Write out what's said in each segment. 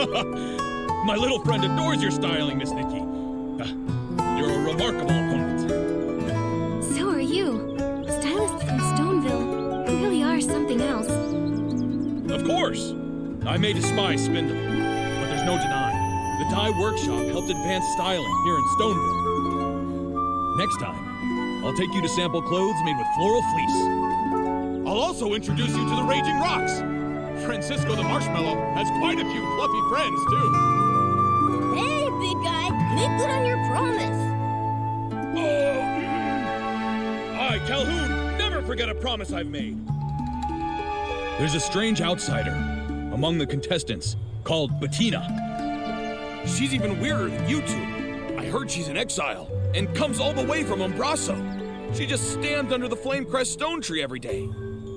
My little friend adores your styling, Miss Nikki. You're a remarkable opponent. So are you. Stylists from Stoneville really are something else. Of course. I may despise Spindle, but there's no denying. The dye workshop helped advance styling here in Stoneville. Next time, I'll take you to sample clothes made with floral fleece. I'll also introduce you to the Raging Rocks. Francisco the Marshmallow has quite a few fluffy friends, too. Hey, big guy, make good on your promise. I, Calhoun, never forget a promise I've made. There's a strange outsider among the contestants called Bettina. She's even weirder than you two. I heard she's in exile and comes all the way from Umbraso. She just stands under the Flamecrest stone tree every day.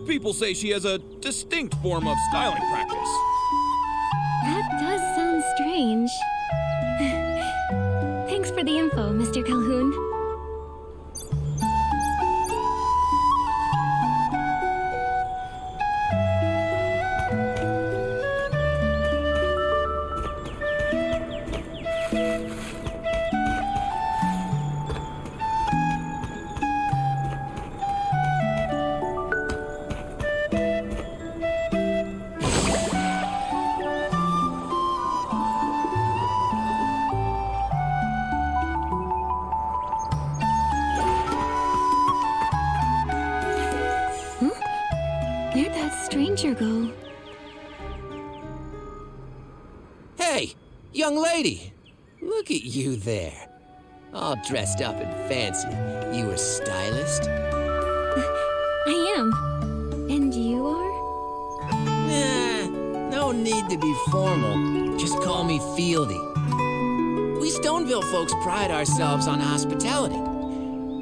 People say she has a distinct form of styling practice. That does sound strange. Thanks for the info, Mr. Calhoun. Where'd that stranger go? Hey, young lady. Look at you there. All dressed up and fancy. You a stylist? I am. And you are? Nah, no need to be formal. Just call me Fieldy. We Stoneville folks pride ourselves on hospitality.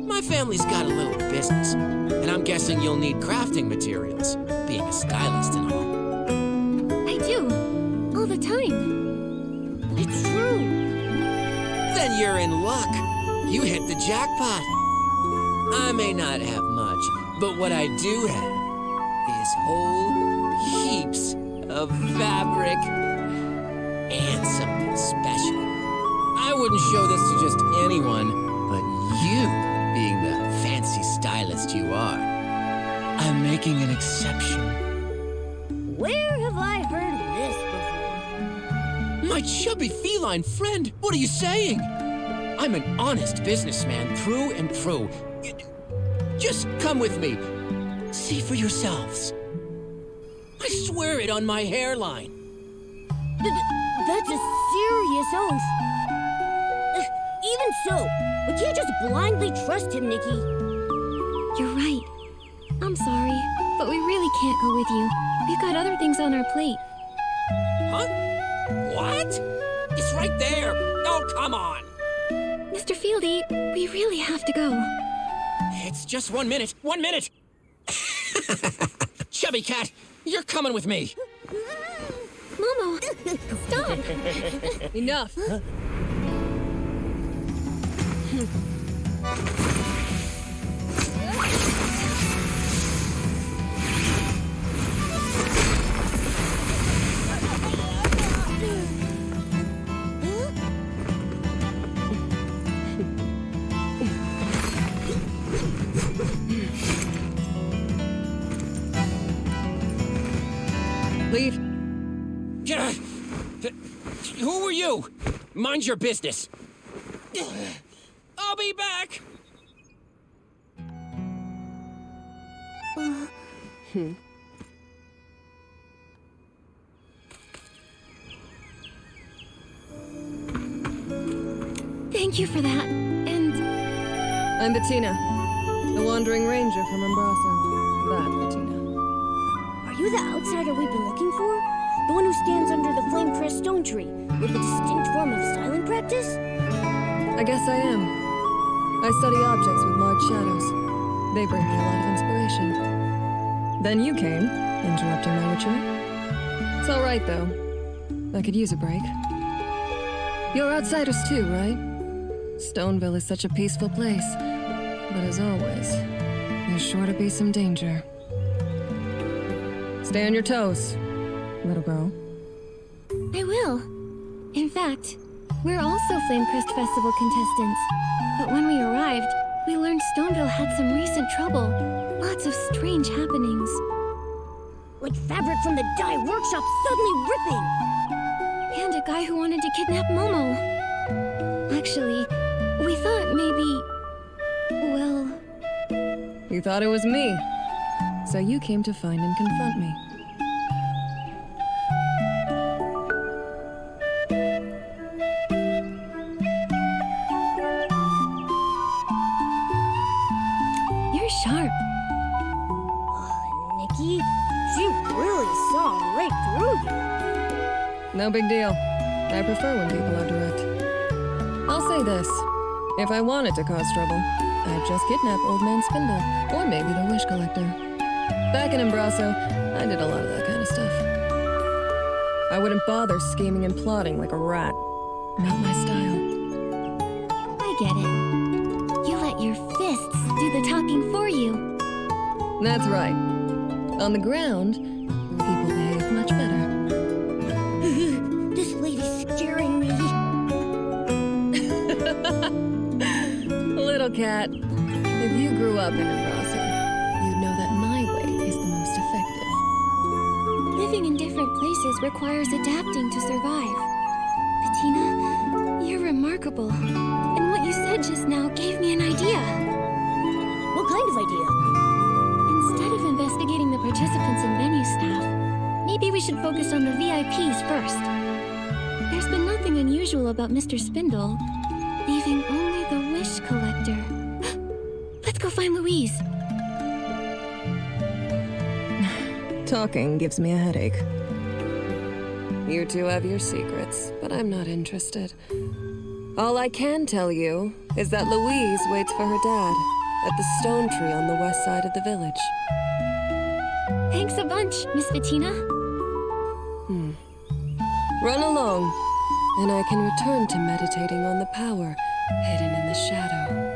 My family's got a little business, and I'm guessing you'll need crafting materials, being a stylist and all. I do. All the time. It's true. Then you're in luck. You hit the jackpot. I may not have much, but what I do have is whole heaps of fabric and something special. I wouldn't show this to just anyone, but you, being the fancy stylist you are, I'm making an exception. Where have I heard this before? My chubby feline friend, what are you saying? I'm an honest businessman through and through. Just come with me. See for yourselves. I swear it on my hairline. That's a serious oath. Even so, we can't just blindly trust him, Nikki. You're right. I'm sorry, but we really can't go with you. We've got other things on our plate. Huh? What? It's right there. Oh, come on. Mr. Fieldy, we really have to go. It's just 1 minute. 1 minute. Chubby cat, you're coming with me. Momo, stop. Enough. Leave. Who are you? Mind your business. I'll be back. Thank you for that. And I'm Bettina, the Wandering Ranger from Umbraso. That Bettina. Are you the outsider we've been looking for? The one who stands under the flame-crest stone tree with a distinct form of styling practice? I guess I am. I study objects with large shadows. They bring me a lot of inspiration. Then you came, interrupting my ritual. It's all right, though. I could use a break. You're outsiders too, right? Stoneville is such a peaceful place. But as always, there's sure to be some danger. Stay on your toes, little girl. I will. In fact, we're also Flame Crest Festival contestants. But when we arrived, we learned Stoneville had some recent trouble. Lots of strange happenings. Like fabric from the dye workshop suddenly ripping. And a guy who wanted to kidnap Momo. Actually, we thought maybe... well... You thought it was me. So you came to find and confront me. You're sharp. Nikki, she really saw right through you. No big deal. I prefer when people are direct. I'll say this. If I wanted to cause trouble, I'd just kidnap Old Man Spindle, or maybe the Wish Collector. Back in Embraso, I did a lot of that kind of stuff. I wouldn't bother scheming and plotting like a rat. Not my style. I get it. You let your fists do the talking for you. That's right. On the ground, people behave much better. This lady's scaring me. Little cat, if you grew up in Embraso, you'd know that my way is the most effective. Living in different places requires adapting to survive. Bettina, you're remarkable. And what you said just now gave me an idea. What kind of idea? Instead of investigating the participants and venue staff, maybe we should focus on the VIPs first. There's been nothing unusual about Mr. Spindle, leaving only the Wish Collector. Let's go find Louise. Talking gives me a headache. You two have your secrets, but I'm not interested. All I can tell you is that Louise waits for her dad at the stone tree on the west side of the village. Thanks a bunch, Miss Bettina. Run along, and I can return to meditating on the power hidden in the shadow.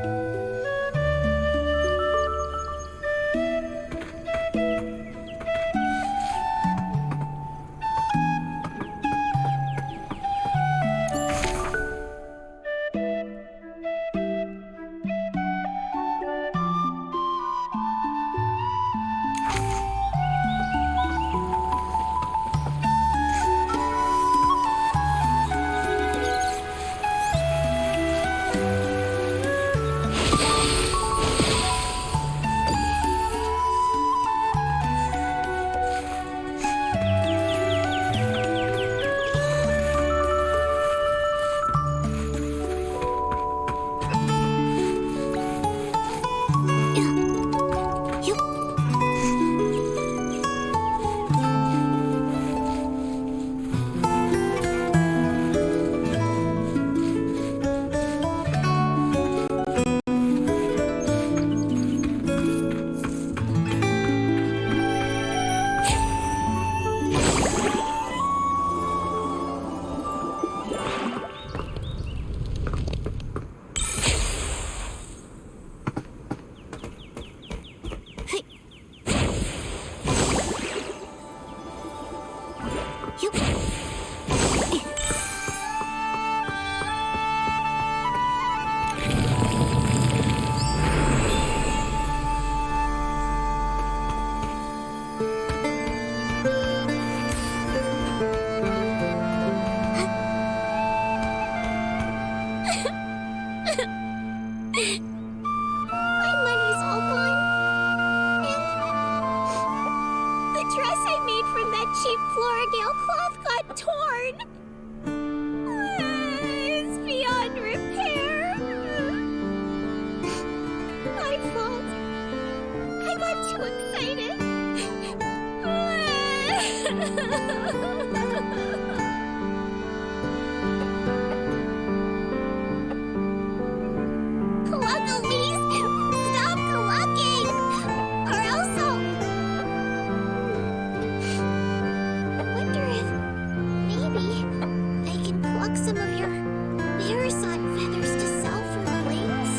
My money's all gone. And the dress I made from that cheap Florigale cloth got torn. It's beyond repair. My fault. I got too excited. Cluckalese! Stop clucking! Or else I'll... I wonder if maybe I can pluck some of your Marathon feathers to sell for wings?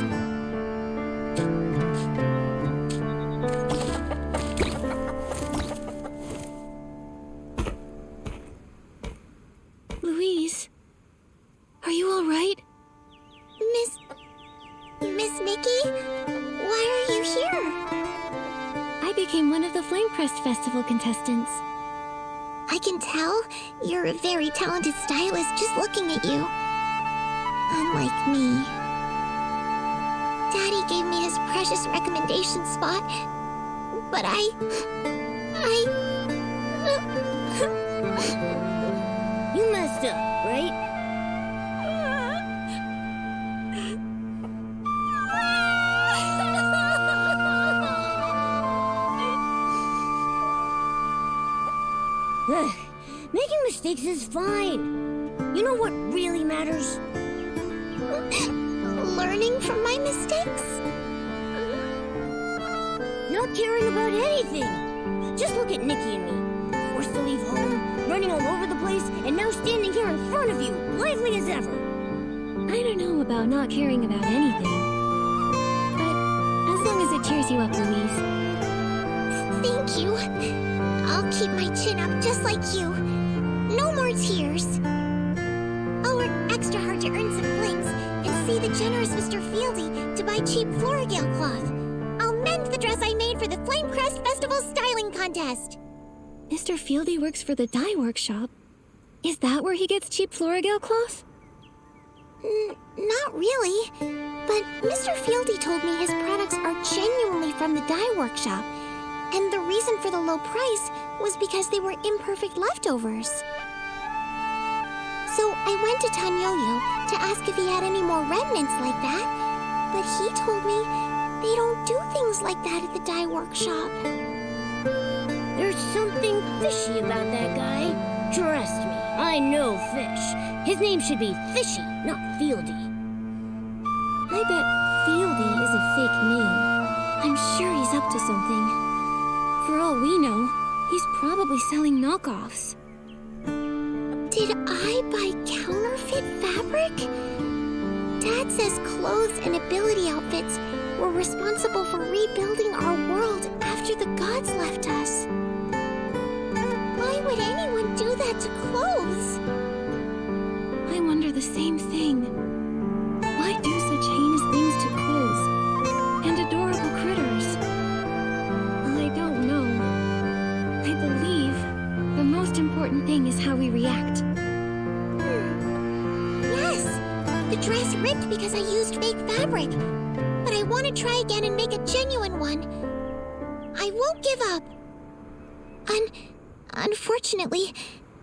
Festival contestants. I can tell you're a very talented stylist just looking at you. Unlike me. Daddy gave me his precious recommendation spot, but You messed up, right? Making mistakes is fine. You know what really matters? learning from my mistakes? Not caring about anything. Just look at Nikki and me. Forced to leave home, running all over the place, and now standing here in front of you, lively as ever. I don't know about not caring about anything. But as long as it cheers you up, Louise. Thank you. I'll keep my chin up just like you. No more tears. I'll work extra hard to earn some flings and see the generous Mr. Fieldy to buy cheap Florigale cloth. I'll mend the dress I made for the Flamecrest Festival styling contest. Mr. Fieldy works for the dye workshop. Is that where he gets cheap Florigale cloth? Not really. But Mr. Fieldy told me his products are genuinely from the dye workshop. And the reason for the low price was because they were imperfect leftovers. So I went to Tanyoyo to ask if he had any more remnants like that. But he told me they don't do things like that at the dye workshop. There's something fishy about that guy. Trust me, I know fish. His name should be Fishy, not Fieldy. I bet Fieldy is a fake name. I'm sure he's up to something. For all we know, he's probably selling knockoffs. Did I buy counterfeit fabric? Dad says clothes and ability outfits were responsible for rebuilding our world after the gods left us. Why would anyone do that to clothes? I wonder the same thing. Why do such heinous things to clothes and adorable critters? Well, I don't know. I believe the most important thing is how we react. Yes, the dress ripped because I used fake fabric. But I want to try again and make a genuine one. I won't give up. Unfortunately,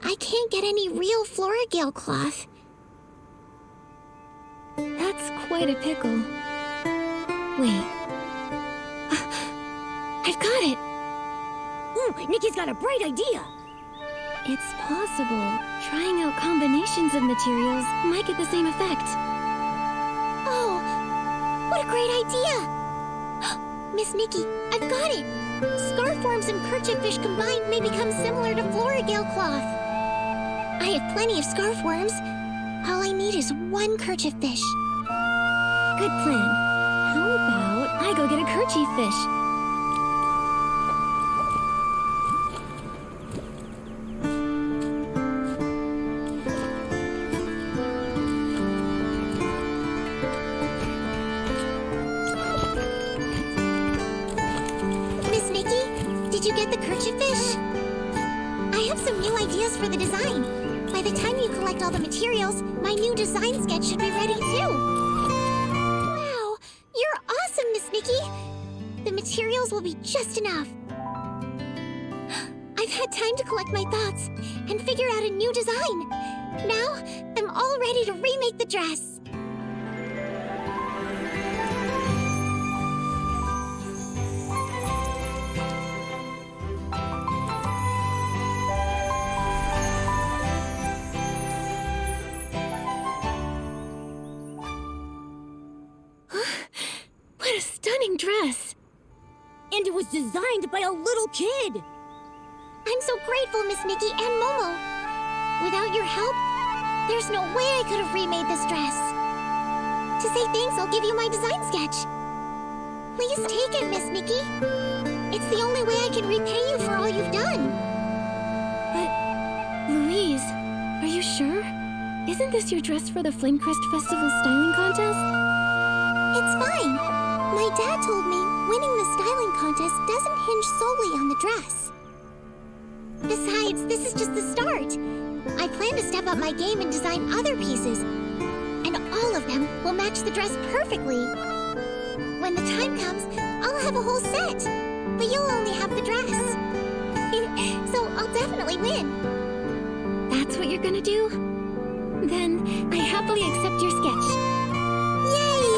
I can't get any real Florigale cloth. That's quite a pickle. Wait. I've got it! Ooh, Nikki's got a bright idea! It's possible trying out combinations of materials might get the same effect. Oh, what a great idea! Miss Nikki, I've got it! Scarf worms and kerchief fish combined may become similar to Florigale cloth. I have plenty of scarf worms. All I need is one kerchief fish. Good plan. How about I go get a kerchief fish? Miss Nikki, did you get the kerchief fish? I have some new ideas for the design. By the time you collect all the materials, my new design sketch should be ready too. Wow, you're awesome, Miss Nikki. The materials will be just enough. I've had time to collect my thoughts and figure out a new design. Now, I'm all ready to remake the dress. What a stunning dress! And it was designed by a little kid! I'm so grateful, Miss Nikki and Momo. Without your help, there's no way I could have remade this dress. To say thanks, I'll give you my design sketch. Please take it, Miss Nikki. It's the only way I can repay you for all you've done. But, Louise, are you sure? Isn't this your dress for the Flamecrest Festival styling contest? It's fine. My dad told me winning the styling contest doesn't hinge solely on the dress. this is just the start. I plan to step up my game and design other pieces. And all of them will match the dress perfectly. When the time comes, I'll have a whole set. But you'll only have the dress. So I'll definitely win. That's what you're gonna do? Then I happily accept your sketch. Yay!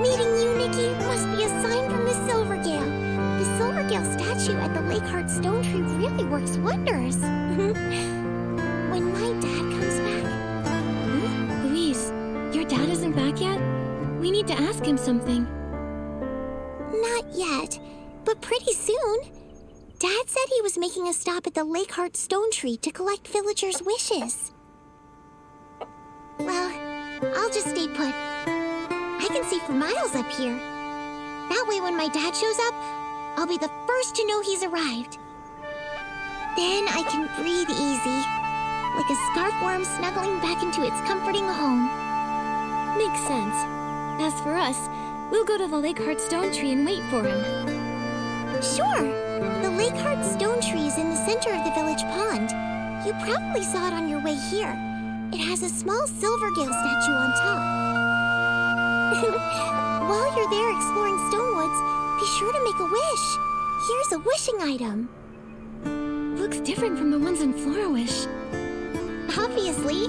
Meeting you, Nikki, must be a sign from the Silvergale. The Silvergale statue at the Lakeheart Stone Tree really works wonders. When my dad comes back... Louise, your dad isn't back yet? We need to ask him something. Not yet, but pretty soon. Dad said he was making a stop at the Lakeheart Stone Tree to collect villagers' wishes. Well, I'll just stay put. I can see for miles up here. That way when my dad shows up, I'll be the first to know he's arrived. Then I can breathe easy, like a scarf worm snuggling back into its comforting home. Makes sense. As for us, we'll go to the Lakeheart Stone Tree and wait for him. Sure. The Lakeheart Stone Tree is in the center of the village pond. You probably saw it on your way here. It has a small Silvergale statue on top. While you're there exploring Stonewoods, be sure to make a wish. Here's a wishing item. Looks different from the ones in Florawish. Obviously.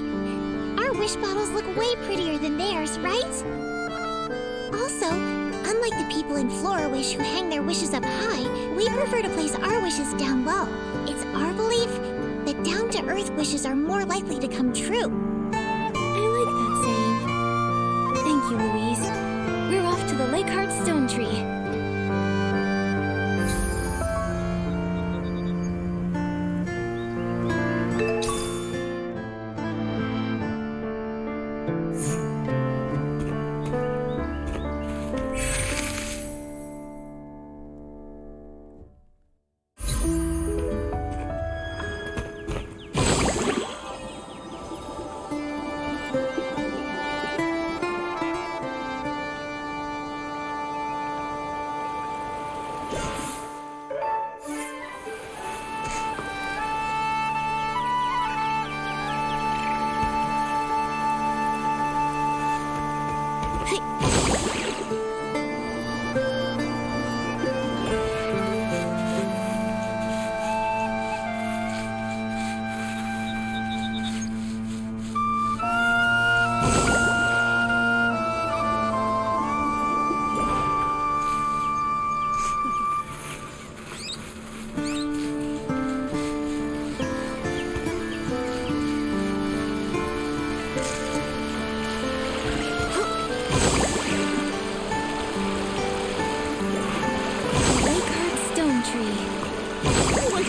Our wish bottles look way prettier than theirs, right? Also, unlike the people in Florawish who hang their wishes up high, we prefer to place our wishes down low. It's our belief that down-to-earth wishes are more likely to come true. I like that saying. Thank you, Louise. We're off to the Lakeheart Stone Tree.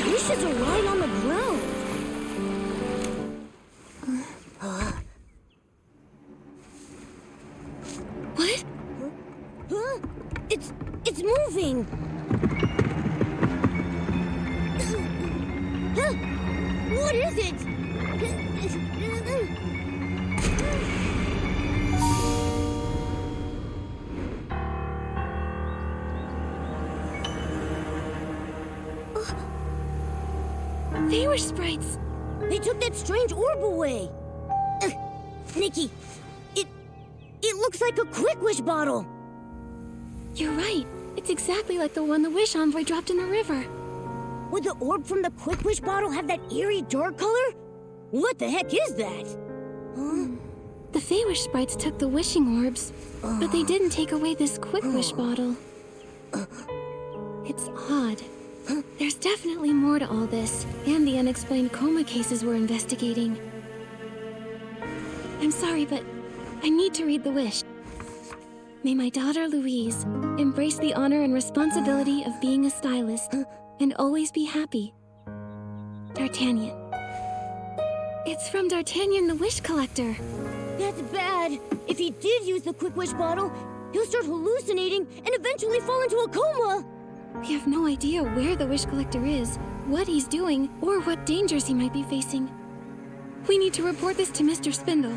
Wishes are right on the ground. What? Huh? It's moving. Huh? What is it? They were sprites. They took that strange orb away. Nikki, it looks like a Quick Wish bottle. You're right. It's exactly like the one the Wish Envoy dropped in the river. Would the orb from the Quick Wish bottle have that eerie dark color? What the heck is that? Huh? The Feywish sprites took the wishing orbs, but they didn't take away this Quick Wish bottle. It's odd. There's definitely more to all this, and the unexplained coma cases we're investigating. I'm sorry, but I need to read the wish. May my daughter Louise embrace the honor and responsibility of being a stylist and always be happy. D'Artagnan. It's from D'Artagnan the Wish Collector. That's bad. If he did use the Quick Wish bottle, he'll start hallucinating and eventually fall into a coma. We have no idea where the Wish Collector is, what he's doing, or what dangers he might be facing. We need to report this to Mr. Spindle.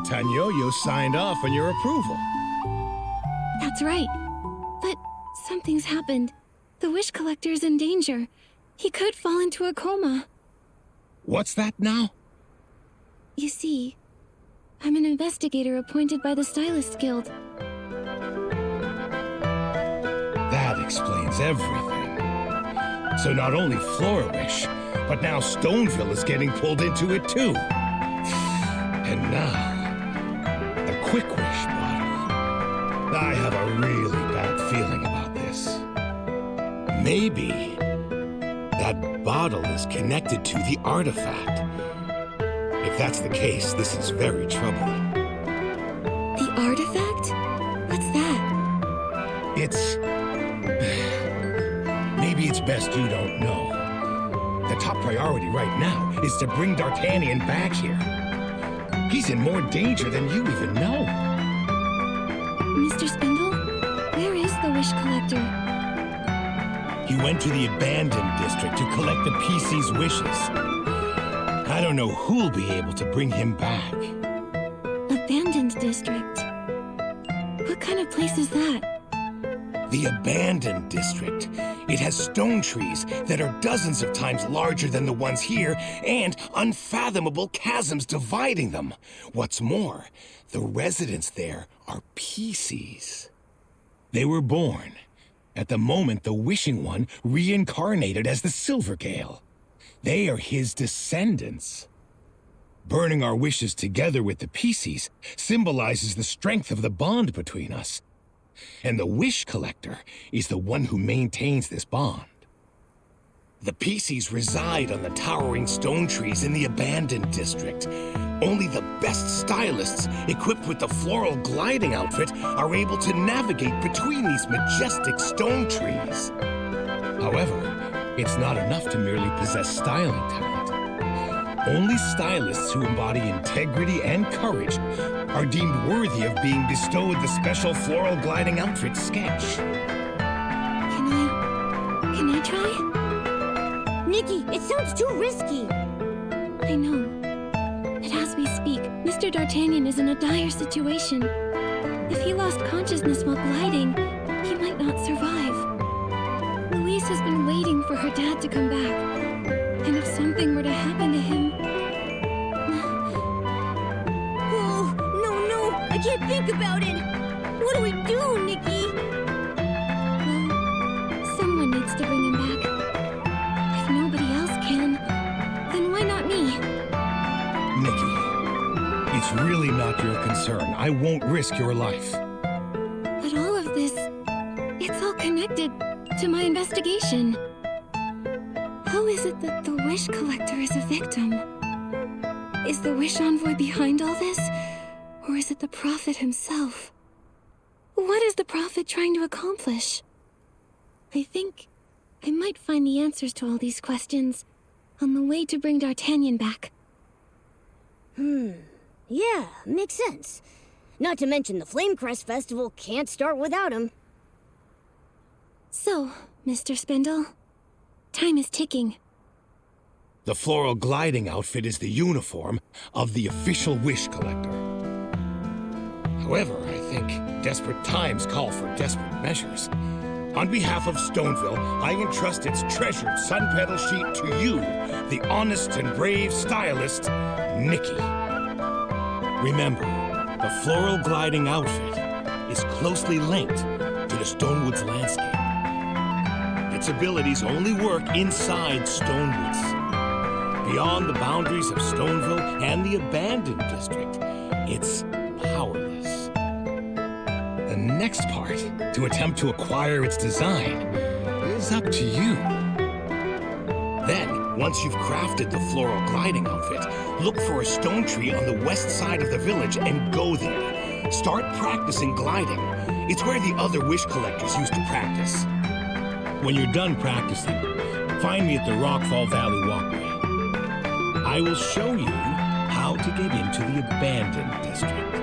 Tanyoyo signed off on your approval. That's right. But something's happened. The Wish Collector's in danger. He could fall into a coma. What's that now? You see, I'm an investigator appointed by the Stylists Guild. That explains everything. So not only Flora Wish, but now Stoneville is getting pulled into it too. And now, the Quick Wish bottle. I have a really bad feeling about this. Maybe that bottle is connected to the artifact. If that's the case, this is very troubling. The artifact? What's that? It's... Maybe it's best you don't know. The top priority right now is to bring D'Artagnan back here. He's in more danger than you even know. Mr. Spindle? Where is the Wish Collector? He went to the abandoned district to collect the PC's wishes. I don't know who'll be able to bring him back. Abandoned district? What kind of place is that? The abandoned district. It has stone trees that are dozens of times larger than the ones here, and unfathomable chasms dividing them. What's more, the residents there are PCs. They were born at the moment the Wishing One reincarnated as the Silvergale. They are his descendants. Burning our wishes together with the PCs symbolizes the strength of the bond between us. And the Wish Collector is the one who maintains this bond. The PCs reside on the towering stone trees in the abandoned district. Only the best stylists, equipped with the floral gliding outfit, are able to navigate between these majestic stone trees. However, it's not enough to merely possess styling talent. Only stylists who embody integrity and courage are deemed worthy of being bestowed the special floral gliding outfit sketch. Can I try? Nikki, it sounds too risky. I know. But as we speak, Mr. D'Artagnan is in a dire situation. If he lost consciousness while gliding, he might not survive. Louise has been waiting for her dad to come back. And if something were to happen to him... Oh, no, I can't think about it. What do we do, Nikki? Well, someone needs to bring him back. If nobody else can, then why not me? Nikki, it's really not your concern. I won't risk your life. But all of this, it's all connected to my investigation. How is it that the Wish Collector is a victim? Is the Wish Envoy behind all this? Or is it the Prophet himself? What is the Prophet trying to accomplish? I think I might find the answers to all these questions on the way to bring D'Artagnan back. Yeah, makes sense. Not to mention the Flamecrest Festival can't start without him. So, Mr. Spindle, time is ticking. The floral gliding outfit is the uniform of the official Wish Collector. However, I think desperate times call for desperate measures. On behalf of Stoneville, I entrust its treasured sun petal sheet to you, the honest and brave stylist, Nikki. Remember, the floral gliding outfit is closely linked to the Stonewoods landscape. Its abilities only work inside Stonewoods. Beyond the boundaries of Stoneville and the abandoned district, it's powerless. The next part, to attempt to acquire its design, is up to you. Then, once you've crafted the floral gliding outfit, look for a stone tree on the west side of the village and go there. Start practicing gliding. It's where the other Wish Collectors used to practice. When you're done practicing, find me at the Rockfall Valley Walkway. I will show you how to get into the abandoned district.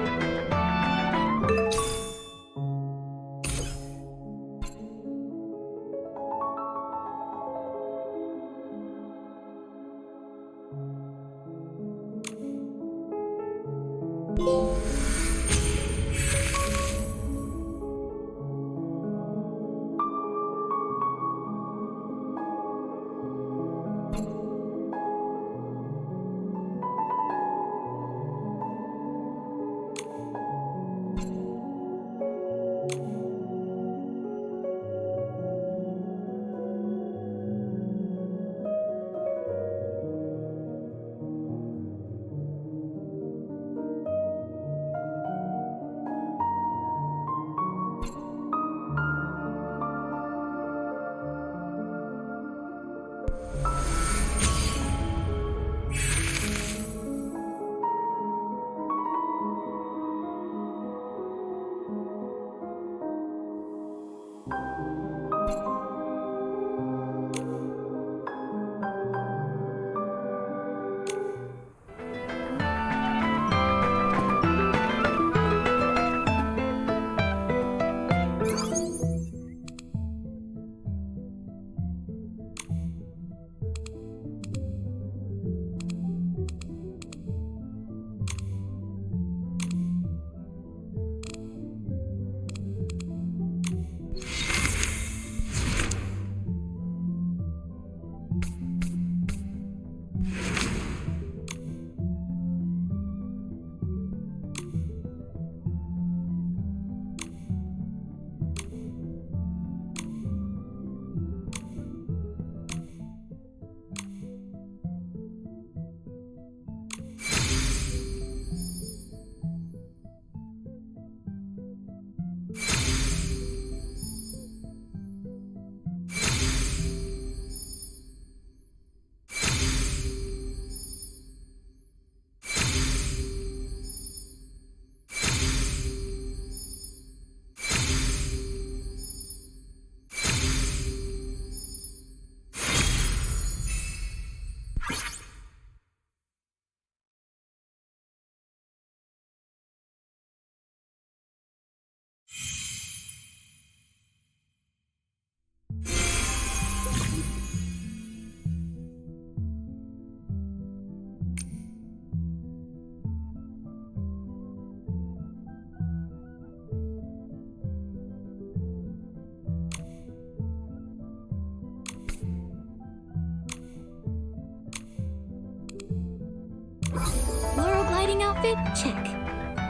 outfit? Check.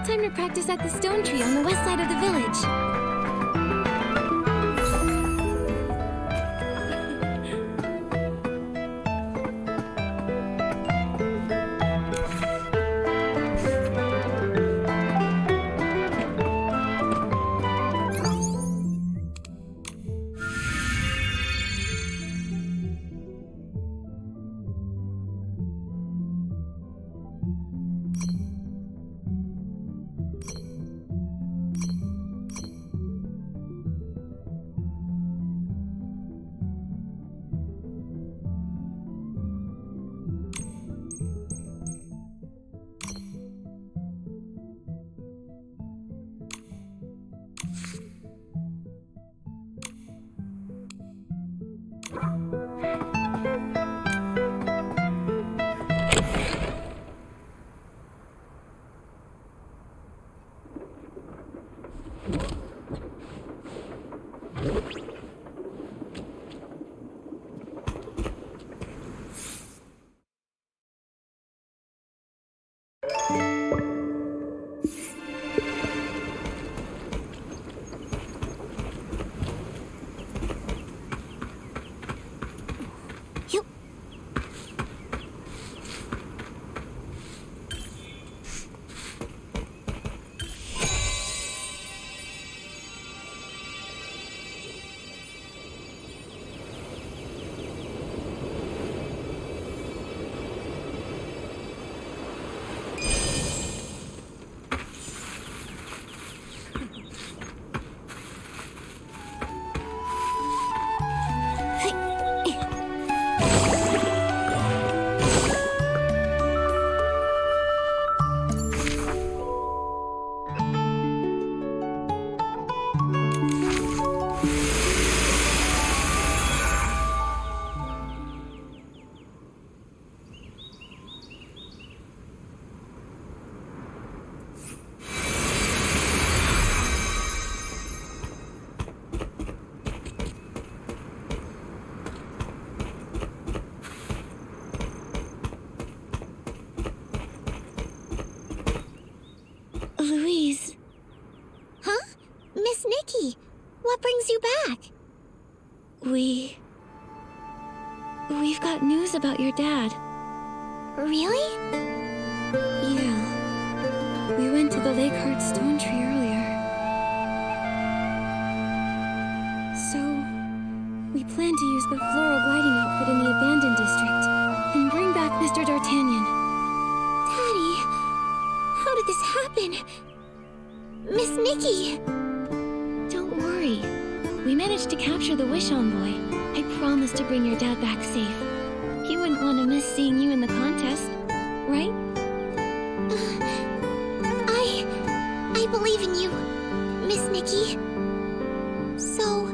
Time to practice at the stone tree on the west side of the village. Louise. Huh? Miss Nikki, what brings you back? We've got news about your dad. Really? Yeah. We went to the Lakeheart Stone Tree earlier. So, we plan to use the floral gliding outfit in the abandoned district and bring back Mr. D'Artagnan. Daddy, how did this happen? Miss Nikki! Don't worry. We managed to capture the Wish Envoy. I promised to bring your dad back safe. He wouldn't want to miss seeing you in the contest, right? I believe in you, Miss Nikki. So,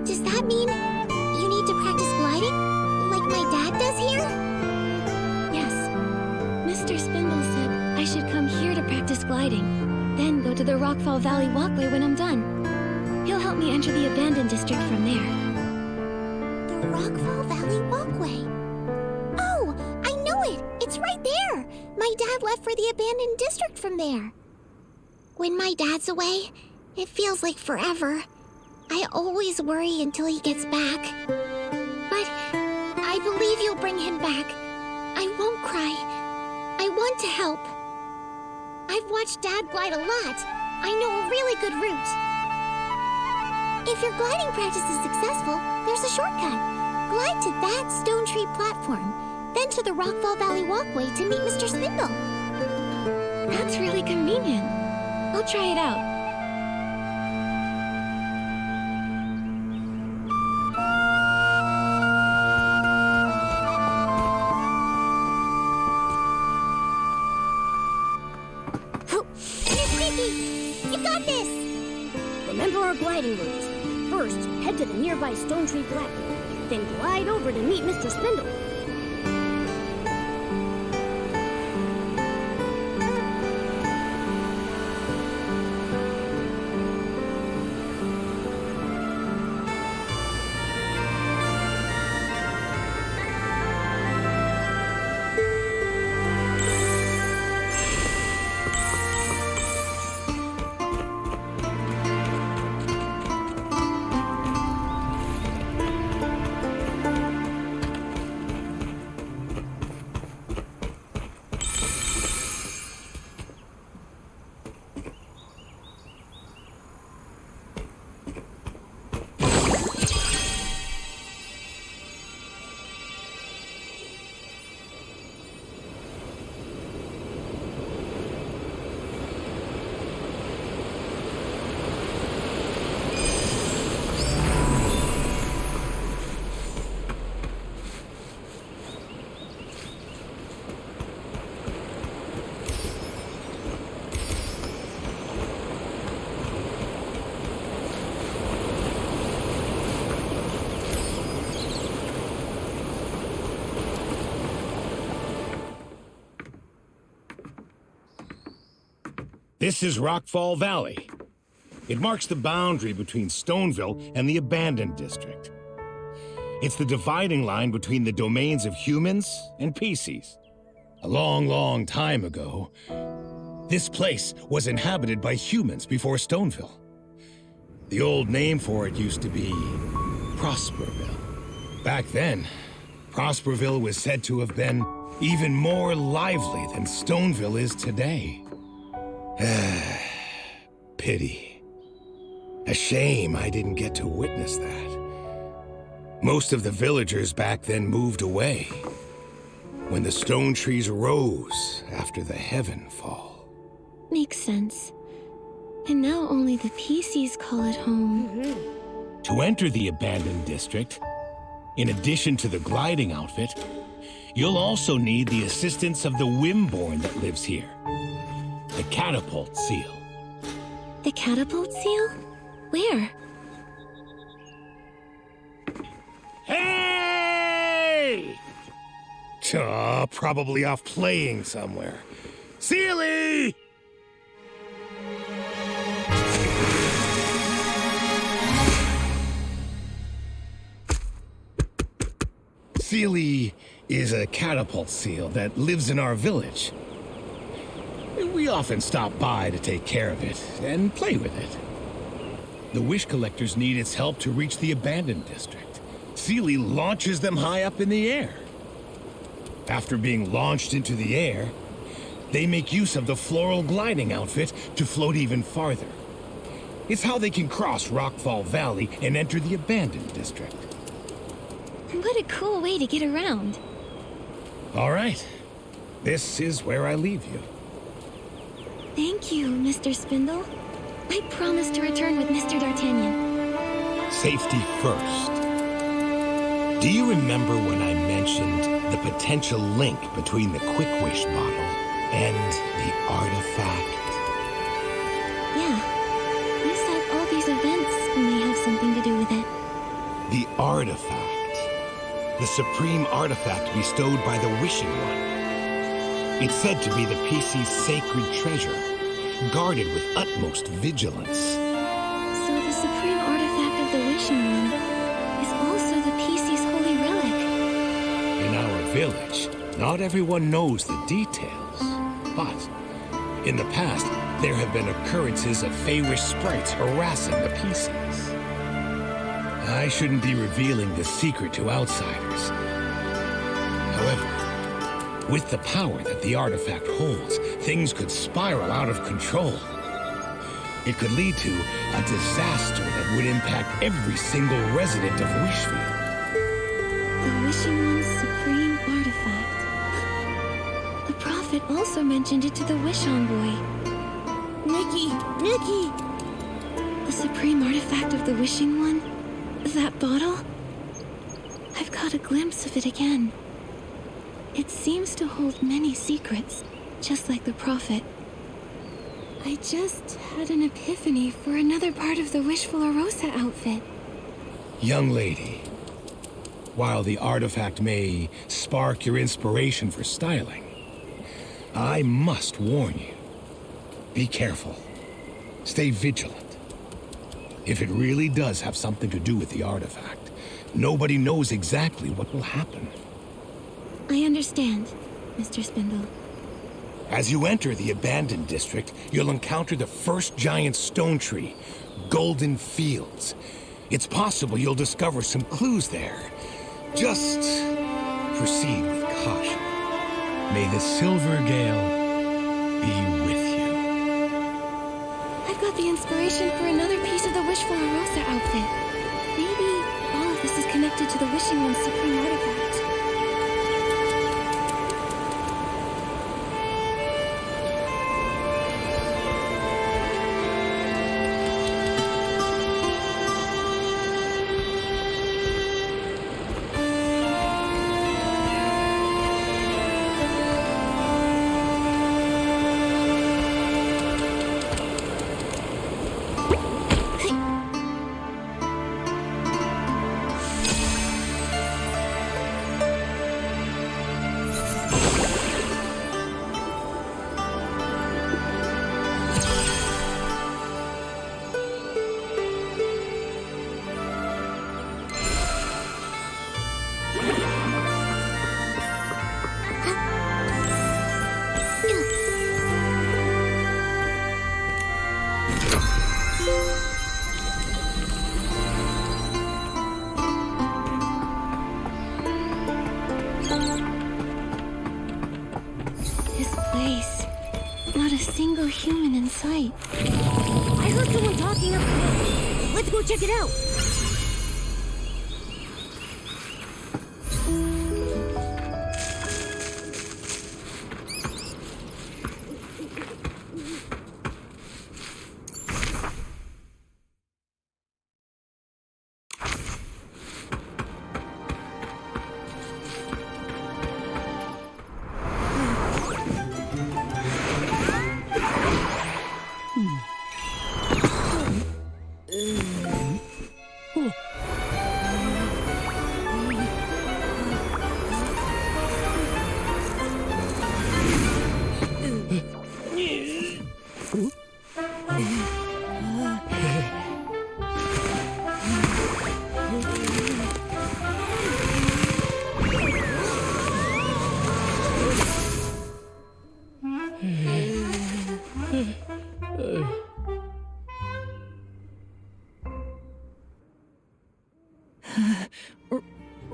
does that mean you need to practice gliding like my dad does here? Yes. Mr. Spindle said I should come here to practice gliding, then go to the Rockfall Valley Walkway when I'm done. He'll help me enter the abandoned district from there. The Rockfall Valley Walkway. Oh, I know it! It's right there! My dad left for the abandoned district from there. When my dad's away, it feels like forever. I always worry until he gets back. But I believe you'll bring him back. I won't cry. I want to help. I've watched Dad glide a lot. I know a really good route. If your gliding practice is successful, there's a shortcut. Glide to that stone tree platform, then to the Rockfall Valley Walkway to meet Mr. Spindle. That's really convenient. I'll try it out. Miss Nikki, you got this! Remember our gliding route. First, head to the nearby stone tree platform, then glide over to meet Mr. Spindle. This is Rockfall Valley. It marks the boundary between Stoneville and the Abandoned District. It's the dividing line between the domains of humans and PCs. A long, long time ago, this place was inhabited by humans before Stoneville. The old name for it used to be Prosperville. Back then, Prosperville was said to have been even more lively than Stoneville is today. Pity. A shame I didn't get to witness that. Most of the villagers back then moved away when the stone trees rose after the heaven fall. Makes sense. And now only the PCs call it home. To enter the Abandoned District, in addition to the gliding outfit, you'll also need the assistance of the Wimborn that lives here. The Catapult Seal. The catapult seal? Where? Hey! Probably off playing somewhere. Sealy! Sealy is a catapult seal that lives in our village. We often stop by to take care of it and play with it. The wish collectors need its help to reach the Abandoned District. Sealy launches them high up in the air. After being launched into the air, they make use of the floral gliding outfit to float even farther. It's how they can cross Rockfall Valley and enter the Abandoned District. What a cool way to get around. All right. This is where I leave you. Thank you, Mr. Spindle. I promise to return with Mr. D'Artagnan. Safety first. Do you remember when I mentioned the potential link between the Quick Wish bottle and the artifact? Yeah. You said all these events may have something to do with it. The artifact. The supreme artifact bestowed by the Wishing One. It's said to be the PC's sacred treasure, guarded with utmost vigilance. So the supreme artifact of the Wishing One is also the PC's holy relic. In our village, not everyone knows the details. But in the past, there have been occurrences of Feywish sprites harassing the PCs. I shouldn't be revealing this secret to outsiders. However, with the power that the artifact holds, things could spiral out of control. It could lead to a disaster that would impact every single resident of Wishfield. The Wishing One's supreme artifact. The Prophet also mentioned it to the Wish Envoy. Nikki! Nikki! The supreme artifact of the Wishing One? That bottle? I've caught a glimpse of it again. It seems to hold many secrets, just like the Prophet. I just had an epiphany for another part of the Wishful Arosa outfit. Young lady, while the artifact may spark your inspiration for styling, I must warn you. Be careful. Stay vigilant. If it really does have something to do with the artifact, nobody knows exactly what will happen. I understand, Mr. Spindle. As you enter the Abandoned District, you'll encounter the first giant stone tree, Golden Fields. It's possible you'll discover some clues there. Just proceed with caution. May the Silver Gale be with you. I've got the inspiration for another piece of the Wishful Arosa outfit. Maybe all of this is connected to the Wishing One's supreme artifact. This place. Not a single human in sight. I heard someone talking up there. Let's go check it out.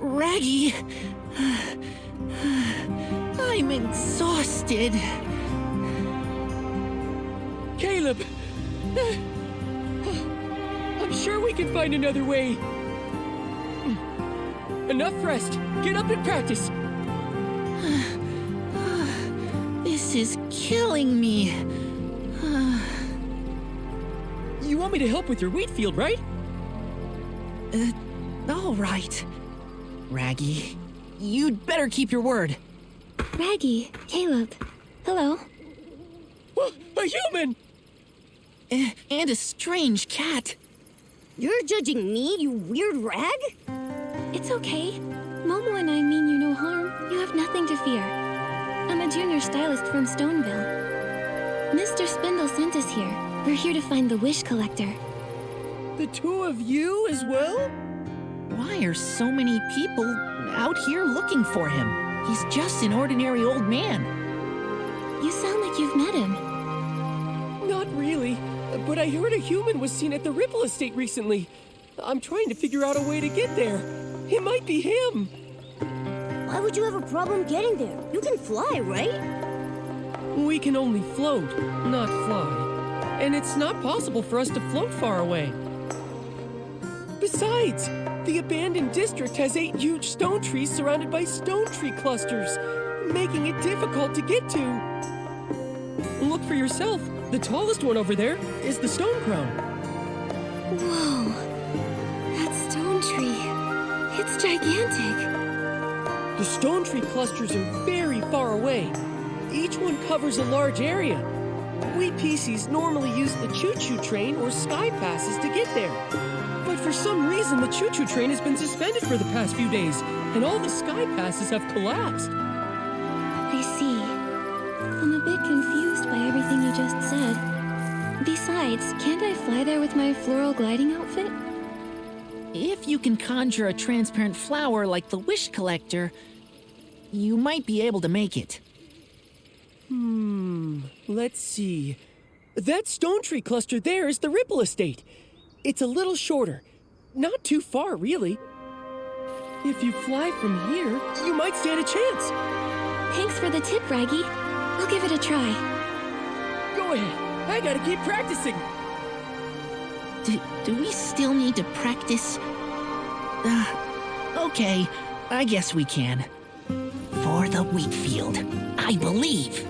Raggy, I'm exhausted. Caleb! I'm sure we can find another way. Enough rest. Get up and practice. This is killing me. You want me to help with your wheat field, right? All right. Raggy, you'd better keep your word. Raggy, Caleb. Hello. A human! And a strange cat. You're judging me, you weird rag? It's okay. Momo and I mean you no harm. You have nothing to fear. I'm a junior stylist from Stoneville. Mr. Spindle sent us here. We're here to find the wish collector. The two of you as well? Why are so many people out here looking for him? He's just an ordinary old man. You sound like you've met him. Not really, but I heard a human was seen at the Ripple Estate recently. I'm trying to figure out a way to get there. It might be him. Why would you have a problem getting there? You can fly, right? We can only float, not fly. And it's not possible for us to float far away. Besides, the abandoned district has 8 huge stone trees surrounded by stone tree clusters, making it difficult to get to. Look for yourself. The tallest one over there is the stone crown. Whoa. That stone tree. It's gigantic. The stone tree clusters are very far away. Each one covers a large area. We PCs normally use the choo-choo train or sky passes to get there. But for some reason, the choo-choo train has been suspended for the past few days, and all the sky passes have collapsed. I see. I'm a bit confused by everything you just said. Besides, can't I fly there with my floral gliding outfit? If you can conjure a transparent flower like the wish collector, you might be able to make it. Let's see. That stone tree cluster there is the Ripple Estate. It's a little shorter. Not too far, really. If you fly from here, you might stand a chance. Thanks for the tip, Raggy. I'll give it a try. Go ahead. I gotta keep practicing. Do we still need to practice? Okay, I guess we can. For the wheat field, I believe.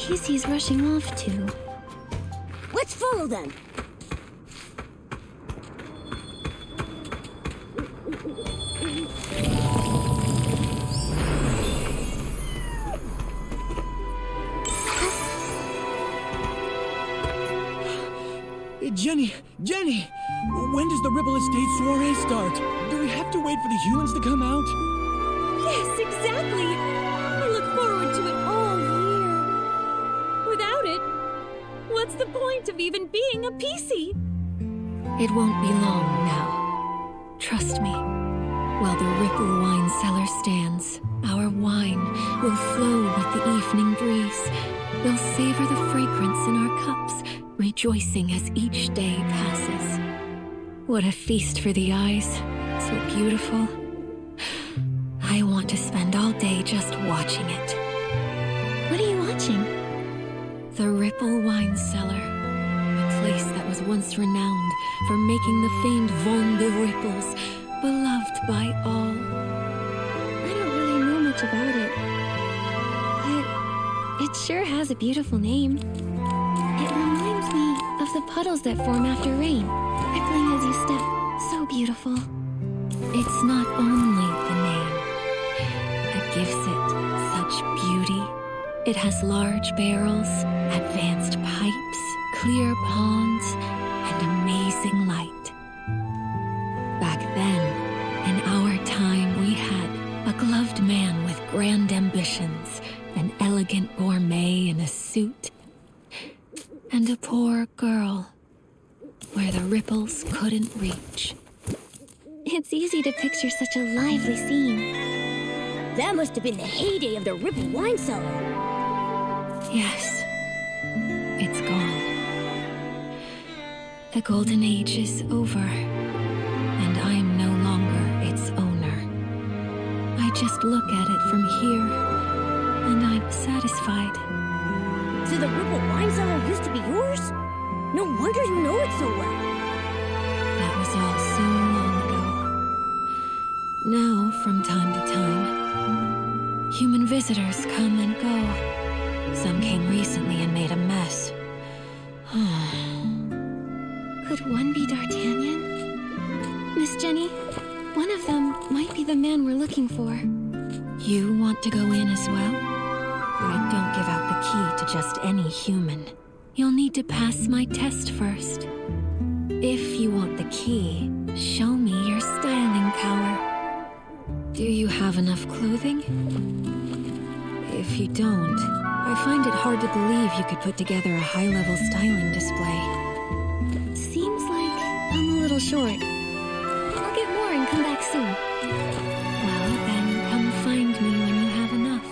PC's rushing off to? Let's follow them. Jenny! When does the Ripple Estate soiree start? Do we have to wait for the humans to come out? Yes, exactly! I look forward to it all year. Without it, what's the point of even being a PC? It won't be long now. Trust me. While the Ripple wine cellar stands, our wine will flow with the evening breeze. We'll savor the fragrance in our cups, rejoicing as each day passes. What a feast for the eyes. So beautiful. I want to spend all day just watching it. What are you watching? The Ripple Wine Cellar. A place that was once renowned for making the famed Vin de Ripples, beloved by all. I don't really know much about it. But it sure has a beautiful name. It reminds me of the puddles that form after rain, rippling as you step. So beautiful. It's not only the name that gives it such beauty. It has large barrels, advanced pipes, clear ponds, and amazing light. Back then, in our time, we had a gloved man with grand ambitions, an elegant gourmet in a suit, and a poor girl where the ripples couldn't reach. It's easy to picture such a lively scene. That must have been the heyday of the Ripple Wine Cellar. Yes, it's gone. The golden age is over, and I'm no longer its owner. I just look at it from here, and I'm satisfied. So the Ripple Wine Cellar used to be yours? No wonder you know it so well. That was all so long ago. Now, from time to time, human visitors come and go. Some came recently and made a mess. Could one be D'Artagnan? Miss Jenny, one of them might be the man we're looking for. You want to go in as well? I don't give out the key to just any human. You'll need to pass my test first. If you want the key, show me your styling power. Do you have enough clothing? If you don't, I find it hard to believe you could put together a high-level styling display. Seems like I'm a little short. I'll get more and come back soon. Well, then come find me when you have enough.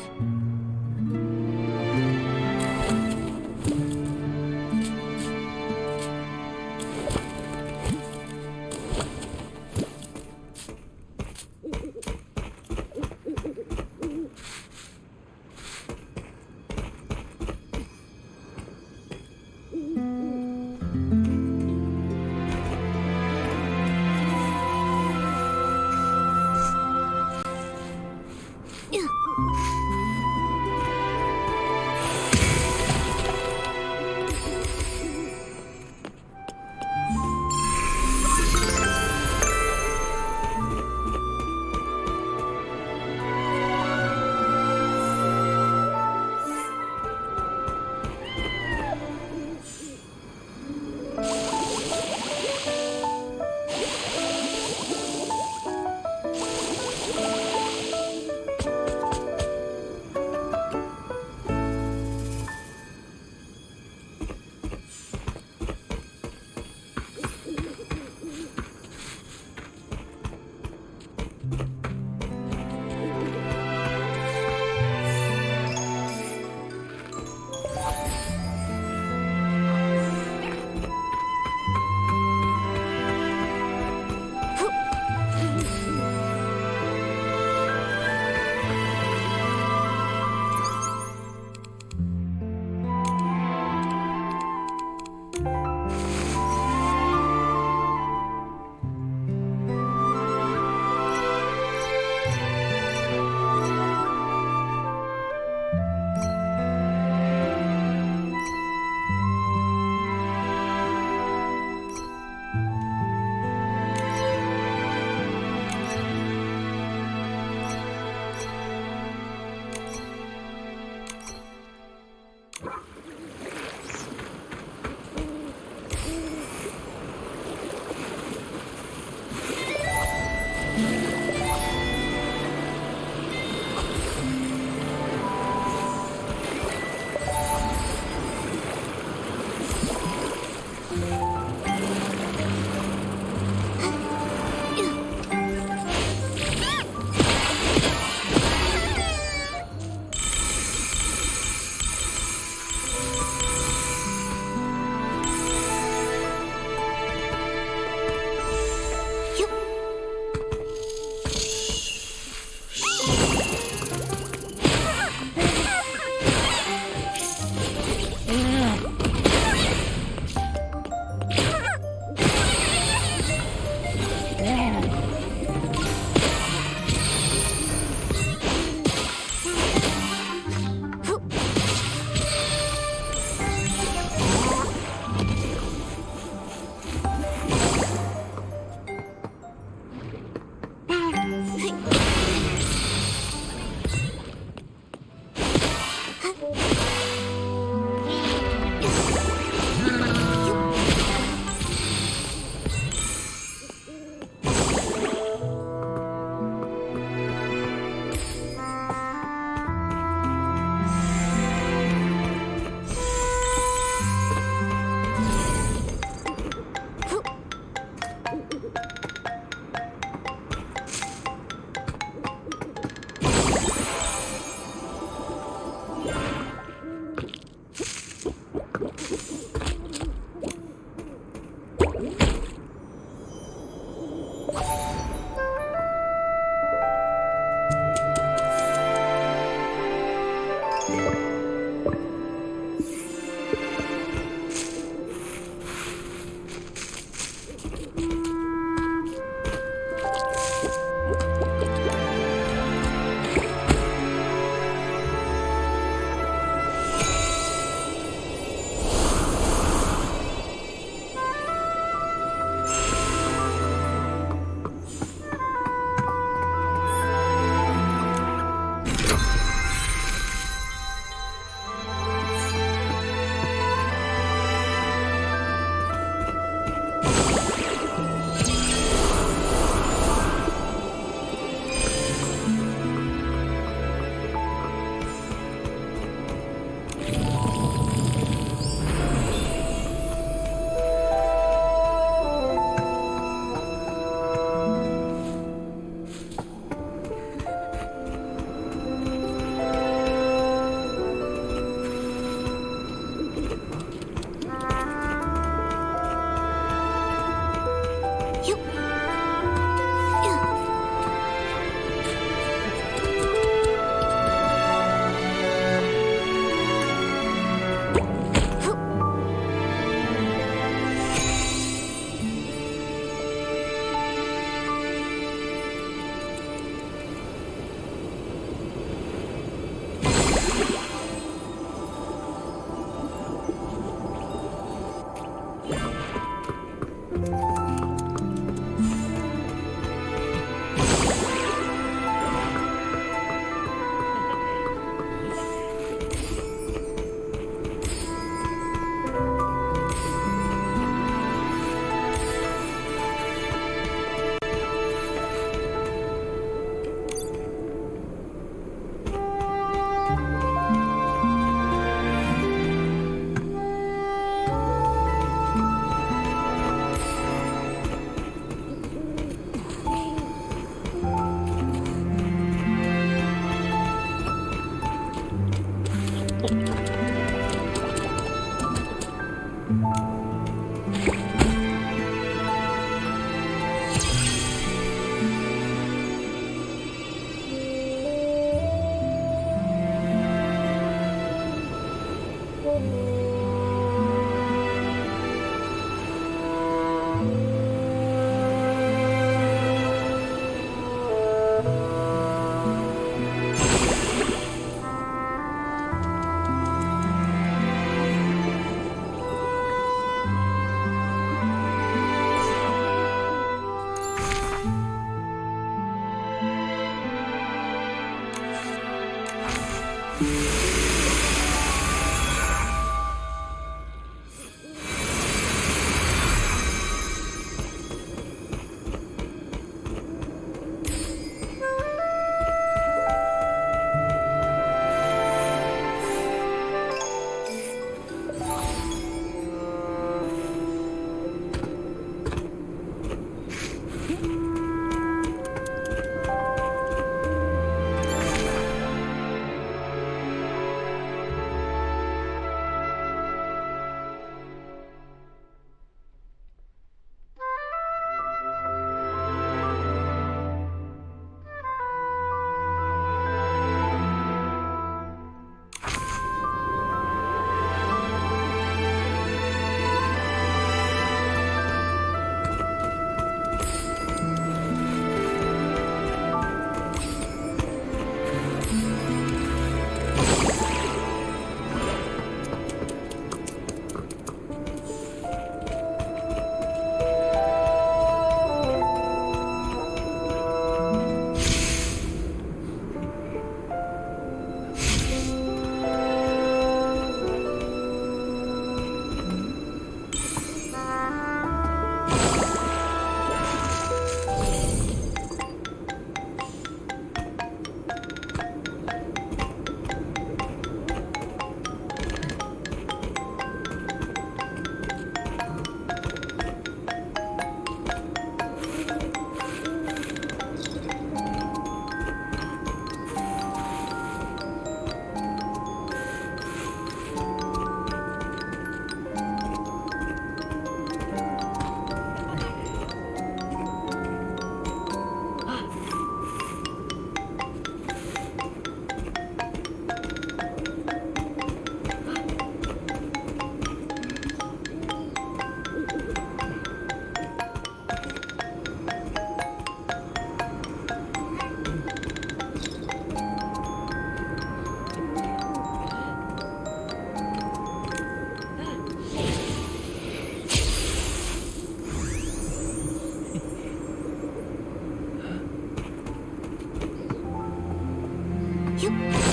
You